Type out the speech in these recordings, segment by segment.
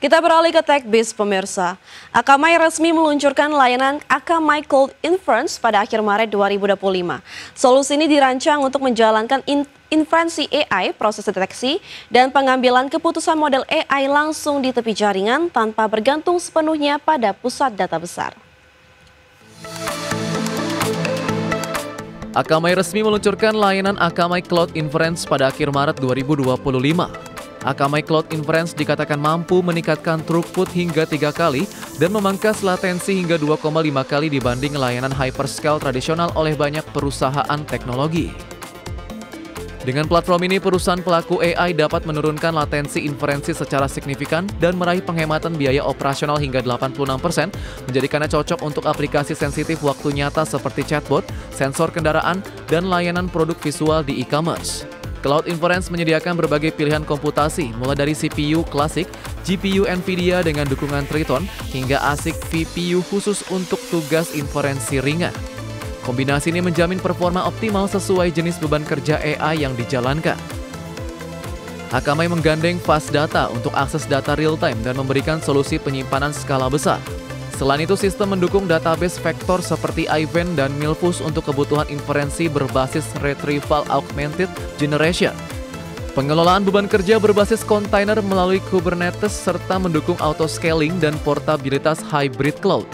Kita beralih ke TechBiz pemirsa. Akamai resmi meluncurkan layanan Akamai Cloud Inference pada akhir Maret 2025. Solusi ini dirancang untuk menjalankan inferensi AI, proses deteksi, dan pengambilan keputusan model AI langsung di tepi jaringan tanpa bergantung sepenuhnya pada pusat data besar. Akamai resmi meluncurkan layanan Akamai Cloud Inference pada akhir Maret 2025. Akamai Cloud Inference dikatakan mampu meningkatkan throughput hingga 3 kali dan memangkas latensi hingga 2,5 kali dibanding layanan hyperscale tradisional oleh banyak perusahaan teknologi. Dengan platform ini, perusahaan pelaku AI dapat menurunkan latensi inferensi secara signifikan dan meraih penghematan biaya operasional hingga 86%, menjadikannya cocok untuk aplikasi sensitif waktu nyata seperti chatbot, sensor kendaraan, dan layanan produk visual di e-commerce. Cloud Inference menyediakan berbagai pilihan komputasi, mulai dari CPU klasik, GPU NVIDIA dengan dukungan Triton, hingga ASIC VPU khusus untuk tugas inferensi ringan. Kombinasi ini menjamin performa optimal sesuai jenis beban kerja AI yang dijalankan. Akamai menggandeng Fast Data untuk akses data real-time dan memberikan solusi penyimpanan skala besar. Selain itu, sistem mendukung database vektor seperti Ivan dan Milvus untuk kebutuhan inferensi berbasis Retrieval Augmented Generation. Pengelolaan beban kerja berbasis kontainer melalui Kubernetes serta mendukung auto-scaling dan portabilitas hybrid cloud.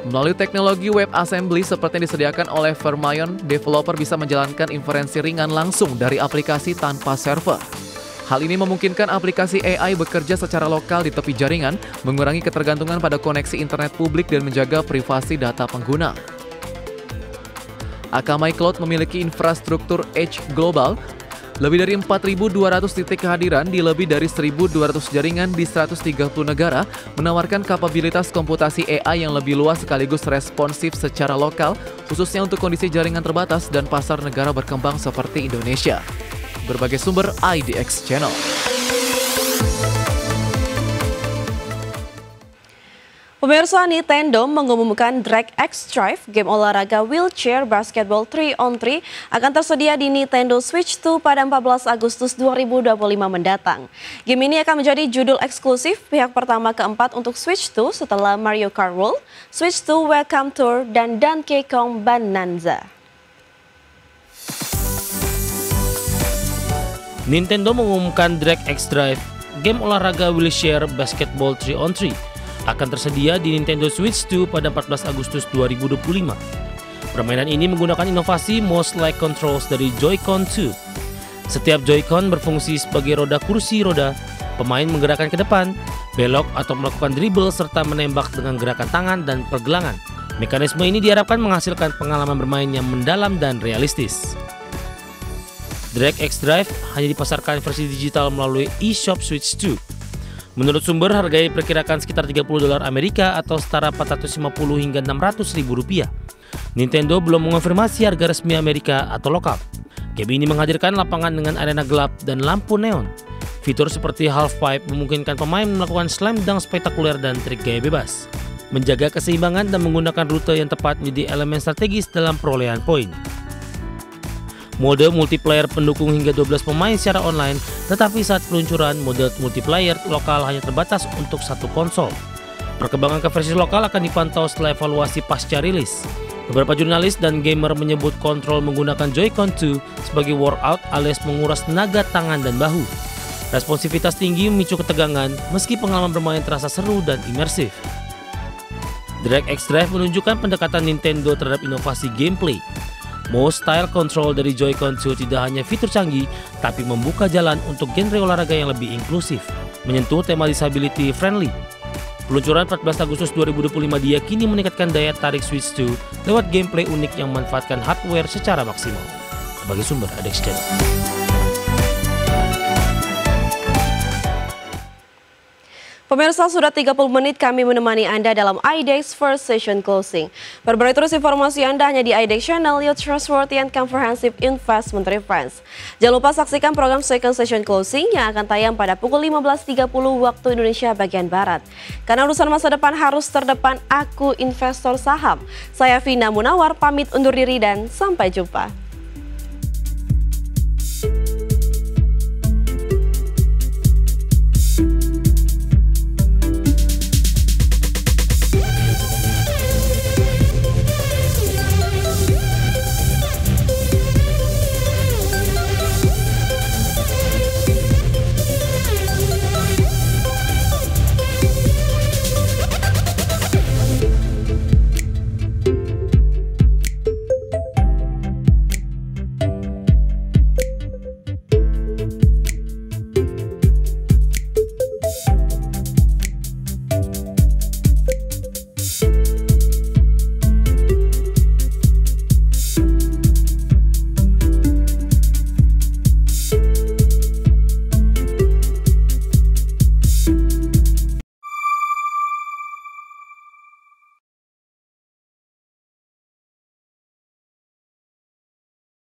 Melalui teknologi WebAssembly seperti yang disediakan oleh Fermyon, developer bisa menjalankan inferensi ringan langsung dari aplikasi tanpa server. Hal ini memungkinkan aplikasi AI bekerja secara lokal di tepi jaringan, mengurangi ketergantungan pada koneksi internet publik dan menjaga privasi data pengguna. Akamai Cloud memiliki infrastruktur edge global, lebih dari 4.200 titik kehadiran di lebih dari 1.200 jaringan di 130 negara, menawarkan kapabilitas komputasi AI yang lebih luas sekaligus responsif secara lokal, khususnya untuk kondisi jaringan terbatas dan pasar negara berkembang seperti Indonesia. Berbagai sumber IDX Channel. Pemirsa, Nintendo mengumumkan Drag X Drive, game olahraga wheelchair basketball 3-on-3 akan tersedia di Nintendo Switch 2 pada 14 Agustus 2025 mendatang. Game ini akan menjadi judul eksklusif pihak pertama keempat untuk Switch 2 setelah Mario Kart World, Switch 2 Welcome Tour, dan Donkey Kong Bonanza. Nintendo mengumumkan Drag X Drive, game olahraga wheelchair basketball 3-on-3, akan tersedia di Nintendo Switch 2 pada 14 Agustus 2025. Permainan ini menggunakan inovasi mouse-like controls dari Joy-Con 2. Setiap Joy-Con berfungsi sebagai roda kursi roda, pemain menggerakkan ke depan, belok atau melakukan dribble serta menembak dengan gerakan tangan dan pergelangan. Mekanisme ini diharapkan menghasilkan pengalaman bermain yang mendalam dan realistis. Drag X Drive hanya dipasarkan versi digital melalui eShop Switch 2. Menurut sumber, harganya diperkirakan sekitar $30 Amerika atau setara 450 hingga 600 ribu rupiah. Nintendo belum mengonfirmasi harga resmi Amerika atau lokal. Game ini menghadirkan lapangan dengan arena gelap dan lampu neon. Fitur seperti half-pipe memungkinkan pemain melakukan slam dunk spektakuler dan trik gaya bebas. Menjaga keseimbangan dan menggunakan rute yang tepat menjadi elemen strategis dalam perolehan poin. Mode multiplayer pendukung hingga 12 pemain secara online, tetapi saat peluncuran mode multiplayer lokal hanya terbatas untuk satu konsol. Perkembangan ke versi lokal akan dipantau setelah evaluasi pasca rilis. Beberapa jurnalis dan gamer menyebut kontrol menggunakan Joy-Con 2 sebagai workout alias menguras tenaga tangan dan bahu. Responsivitas tinggi memicu ketegangan meski pengalaman bermain terasa seru dan imersif. Drag X Drive menunjukkan pendekatan Nintendo terhadap inovasi gameplay. Mouse style control dari Joy-Con 2 tidak hanya fitur canggih, tapi membuka jalan untuk genre olahraga yang lebih inklusif, menyentuh tema disability friendly. Peluncuran 14 Agustus 2025 diyakini meningkatkan daya tarik Switch 2 lewat gameplay unik yang memanfaatkan hardware secara maksimal. Sebagai sumber IDX Channel. Pemirsa, sudah 30 menit kami menemani Anda dalam IDX First Session Closing. Perbarui terus informasi Anda hanya di IDX Channel, your trustworthy and comprehensive investment reference. Jangan lupa saksikan program Second Session Closing yang akan tayang pada pukul 15.30 waktu Indonesia bagian Barat. Karena urusan masa depan harus terdepan, aku investor saham. Saya Vina Munawar, pamit undur diri dan sampai jumpa.